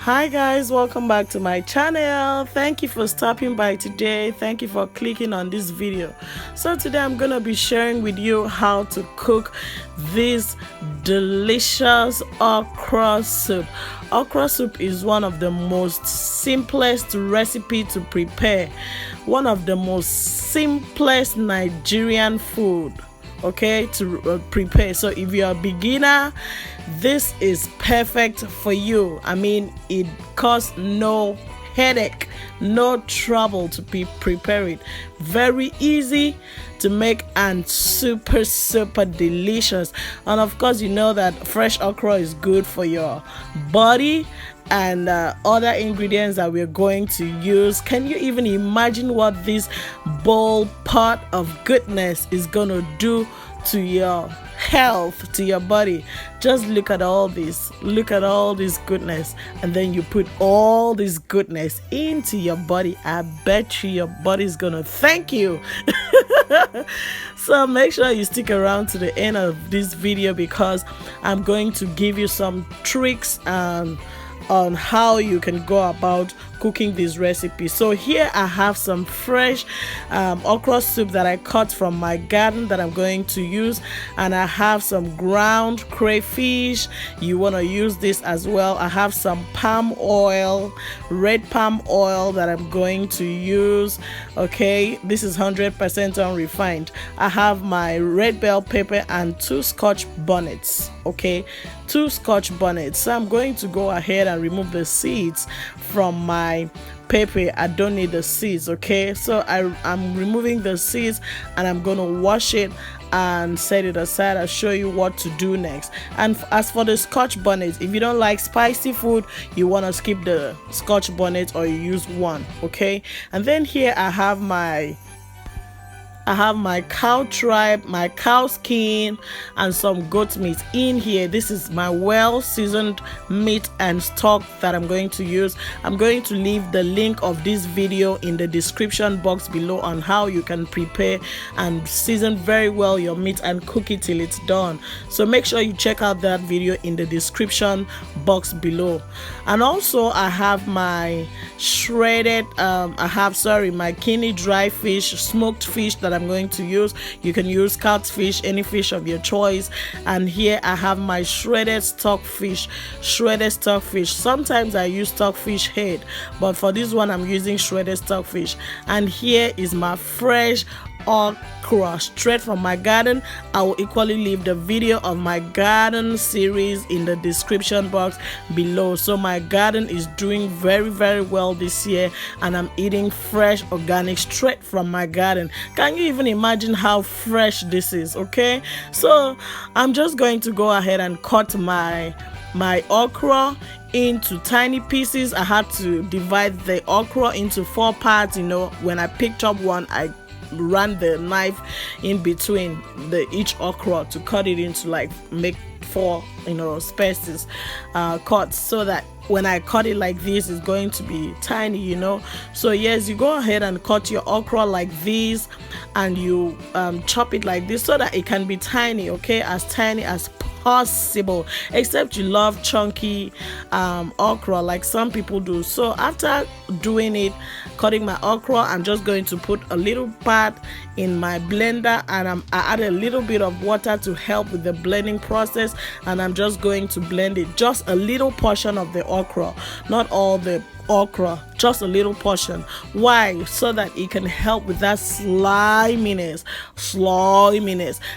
Hi guys, welcome back to my channel. Thank you for stopping by today. Thank you for clicking on this video. So today I'm gonna be sharing with you how to cook this delicious okra soup. Okra soup is one of the most simplest recipe to prepare, one of the most simplest Nigerian food, okay, to prepare. So if you're a beginner, this is perfect for you. I mean, it costs no headache, no trouble to prepare it. Very easy to make and super delicious. And of course, you know that fresh okra is good for your body and other ingredients that we're going to use. Can you even imagine what this bowl pot of goodness is gonna do to your health, to your body? Just look at all this, look at all this goodness, and then you put all this goodness into your body. I bet you your body's gonna thank you. So make sure you stick around to the end of this video, because I'm going to give you some tricks on how you can go about cooking this recipe. So here I have some fresh okra soup that I cut from my garden that I'm going to use, and I have some ground crayfish. You want to use this as well. I have some palm oil, red palm oil that I'm going to use. Okay, this is 100% unrefined. I have my red bell pepper and 2 scotch bonnets. Okay, 2 scotch bonnets. So I'm going to go ahead and remove the seeds from my pepper. I don't need the seeds. Okay, so I'm removing the seeds and I'm gonna wash it and set it aside. I'll show you what to do next. And as for the scotch bonnet, if you don't like spicy food, you want to skip the scotch bonnet or you use one. Okay, and then here I have my cow tripe, my cow skin, and some goat meat in here. This is my well seasoned meat and stock that I'm going to use. I'm going to leave the link of this video in the description box below on how you can prepare and season very well your meat and cook it till it's done. So make sure you check out that video in the description box below. And also I have my shredded my kini dry fish, smoked fish that I'm going to use. You can use catfish, any fish of your choice. And here I have my shredded stockfish. Sometimes I use stockfish head, but for this one I'm using shredded stockfish. And here is my fresh okra straight from my garden. I will equally leave the video of my garden series in the description box below. So my garden is doing very well this year, and I'm eating fresh organic straight from my garden. Can you even imagine how fresh this is? Okay, so I'm just going to go ahead and cut my okra into tiny pieces. I had to divide the okra into 4 parts. You know, when I picked up one, I ran the knife in between each okra to cut it into, like, make 4 spaces cuts, so that when I cut it like this, it's going to be tiny, So yes, you go ahead and cut your okra like this, and you chop it like this so that it can be tiny, okay, as tiny as possible, except you love chunky okra like some people do. So after doing it, cutting my okra, I'm just going to put a little part in my blender, and I add a little bit of water to help with the blending process, and I'm just going to blend it, just a little portion of the okra, not all the okra, just a little portion. Why? So that it can help with that sliminess,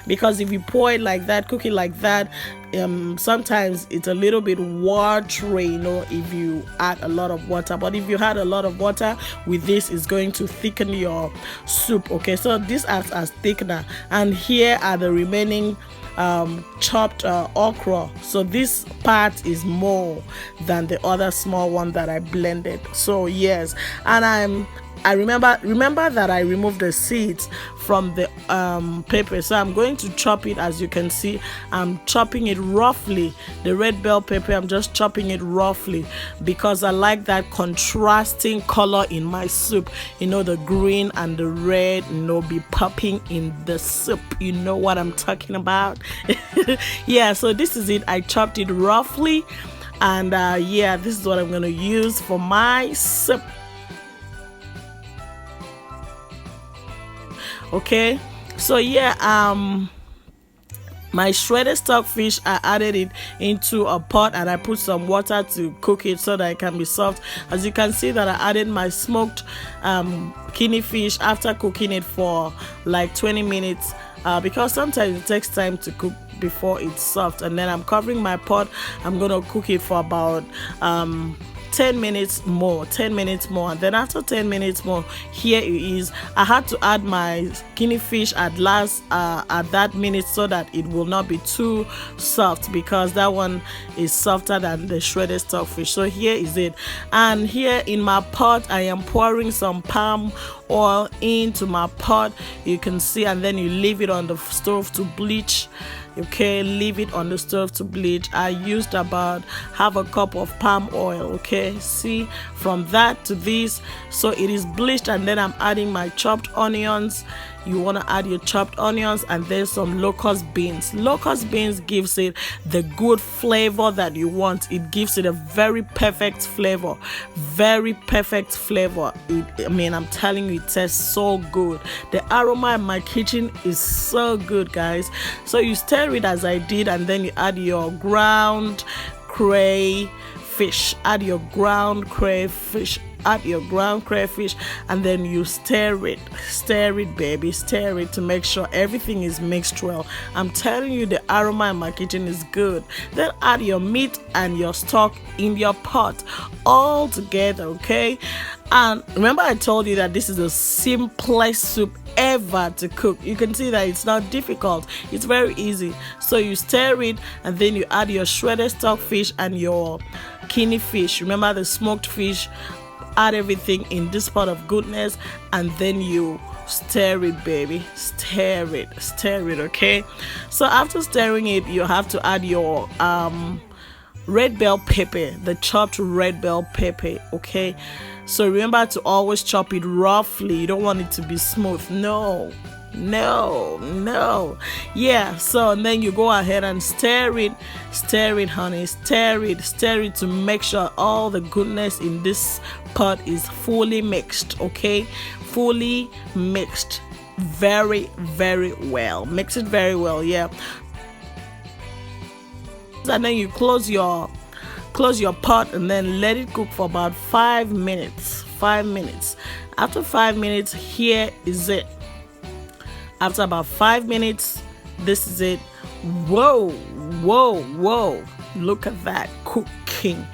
because if you pour it like that, cook it like that, sometimes it's a little bit watery, if you add a lot of water. But if you had a lot of water with this, it's going to thicken your soup. Okay, so this acts as thickener, and here are the remaining chopped okra. So this part is more than the other small one that I blended. So yes, and I remember that I removed the seeds from the pepper. So I'm going to chop it. As you can see, I'm chopping it roughly. The red bell pepper, I'm just chopping it roughly because I like that contrasting color in my soup. The green and the red, be popping in the soup. You know what I'm talking about? Yeah, so this is it. I chopped it roughly And yeah, this is what I'm gonna use for my soup. Okay, so yeah, my shredded stockfish, I added it into a pot and I put some water to cook it so that it can be soft. As you can see that I added my smoked kini fish after cooking it for like 20 minutes because sometimes it takes time to cook before it's soft. And then I'm covering my pot. I'm gonna cook it for about 10 minutes more, and then after 10 minutes more, here it is. I had to add my kini fish at that minute so that it will not be too soft, because that one is softer than the shredded stockfish. So here is it, and here in my pot I am pouring some palm oil into my pot, you can see, and then you leave it on the stove to bleach. Okay, leave it on the stove to bleach. I used about half a cup of palm oil. Okay, see, from that to this, so it is bleached. And then I'm adding my chopped onions. You want to add your chopped onions, and then some locust beans. Locust beans gives it the good flavor that you want. It gives it a very perfect flavor, very perfect flavor. I mean, I'm telling you, it tastes so good. The aroma in my kitchen is so good, guys. So you stir it as I did, and then you add your ground crayfish. Add your ground crayfish. Add your ground crayfish, and then you stir it, baby, stir it to make sure everything is mixed well. I'm telling you, the aroma in my kitchen is good. Then add your meat and your stock in your pot all together. Okay, and remember I told you that this is the simplest soup ever to cook. You can see that it's not difficult, it's very easy. So you stir it, and then you add your shredded stockfish and your kini fish. Remember the smoked fish. Add everything in this pot of goodness, and then you stir it, baby, stir it. Okay, so after stirring it, you have to add your red bell pepper, the chopped red bell pepper. Okay, so remember to always chop it roughly. You don't want it to be smooth. No, yeah. So and then you go ahead and stir it, honey, stir it to make sure all the goodness in this pot is fully mixed. Okay, fully mixed very well. Mix it very well, yeah. And then you close your pot and then let it cook for about 5 minutes. After 5 minutes, here is it. After about 5 minutes, this is it. Whoa, look at that cooking.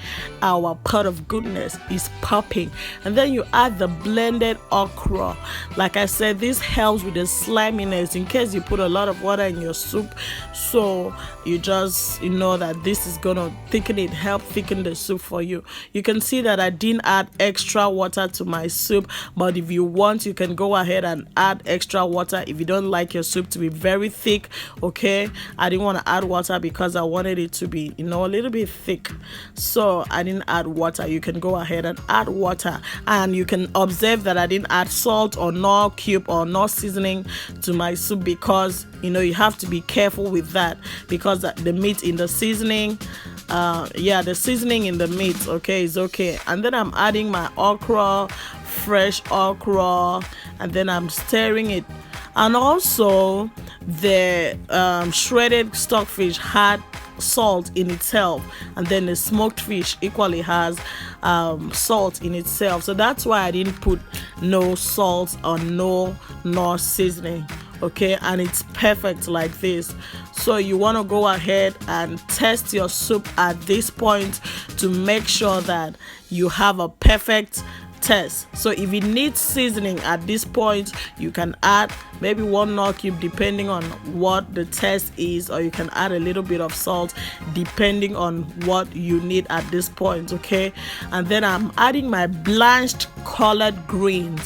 Our pot of goodness is popping. And then you add the blended okra. Like I said, this helps with the sliminess in case you put a lot of water in your soup. So you know that this is gonna help thicken the soup for you. You can see that I didn't add extra water to my soup, but if you want, you can go ahead and add extra water if you don't like your soup to be very thick. Okay, I didn't want to add water because I wanted it to be, a little bit thick, so I didn't add water. You can go ahead and add water, and you can observe that I didn't add salt or no cube or no seasoning to my soup, because you have to be careful with that, because the meat in the seasoning, the seasoning in the meat, okay, is okay. And then I'm adding my okra, fresh okra, and then I'm stirring it. And also the shredded stockfish had salt in itself, and then the smoked fish equally has salt in itself. So that's why I didn't put no salt or no seasoning. Okay, and it's perfect like this. So you want to go ahead and test your soup at this point to make sure that you have a perfect test. So if it needs seasoning at this point, you can add maybe 1 knorr cube depending on what the test is, or you can add a little bit of salt depending on what you need at this point. Okay, and then I'm adding my blanched colored greens.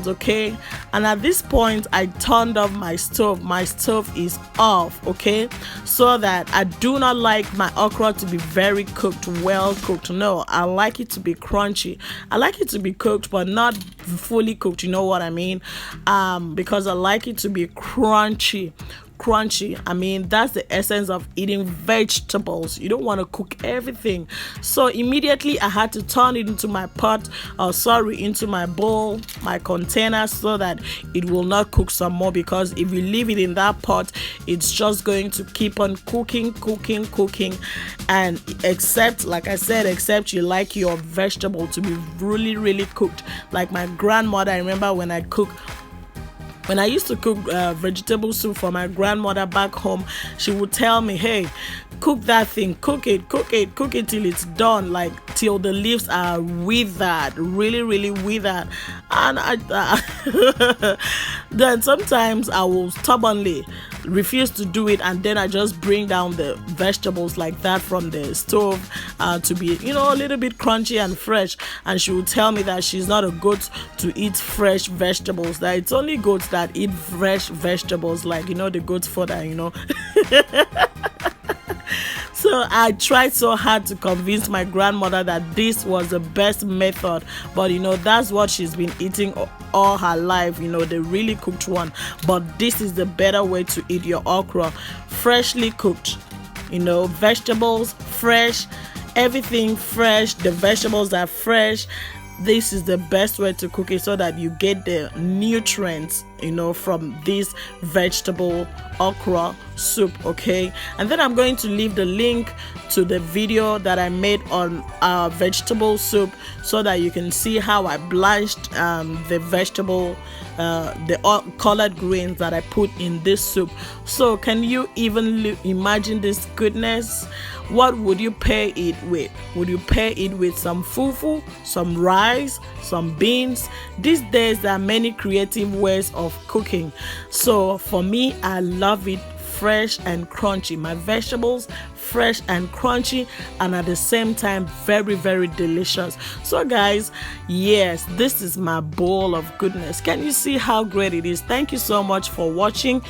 Okay, and at this point I turned off my stove. My stove is off, okay, so that I do not like my okra to be very well cooked. No, I like it to be crunchy. I like it to be cooked but not fully cooked, you know what I mean, because I like it to be crunchy crunchy. I mean, that's the essence of eating vegetables. You don't want to cook everything. So immediately I had to turn it into my pot, into my bowl, my container, so that it will not cook some more, because if you leave it in that pot, it's just going to keep on cooking. And except, like I said, except you like your vegetable to be really cooked. Like my grandmother, I remember when I used to cook vegetable soup for my grandmother back home, she would tell me, hey, cook that thing, cook it till it's done, like till the leaves are withered, really withered. And then sometimes I will stubbornly refuse to do it, and then I just bring down the vegetables like that from the stove to be, a little bit crunchy and fresh. And she will tell me that she's not a goat to eat fresh vegetables, that it's only goats that eat fresh vegetables, like the goat's fodder. So I tried so hard to convince my grandmother that this was the best method, but that's what she's been eating all her life, the really cooked one. But this is the better way to eat your okra, freshly cooked, vegetables fresh, everything fresh, the vegetables are fresh. This is the best way to cook it, so that you get the nutrients from this vegetable okra soup. Okay, and then I'm going to leave the link to the video that I made on vegetable soup, so that you can see how I blanched the vegetable, the colored greens that I put in this soup. So can you even imagine this goodness? What would you pair it with? Would you pair it with some fufu, some rice, some beans? These days there are many creative ways of cooking. So for me, I love it fresh and crunchy. My vegetables fresh and crunchy, and at the same time very delicious. So guys, yes, this is my bowl of goodness. Can you see how great it is? Thank you so much for watching.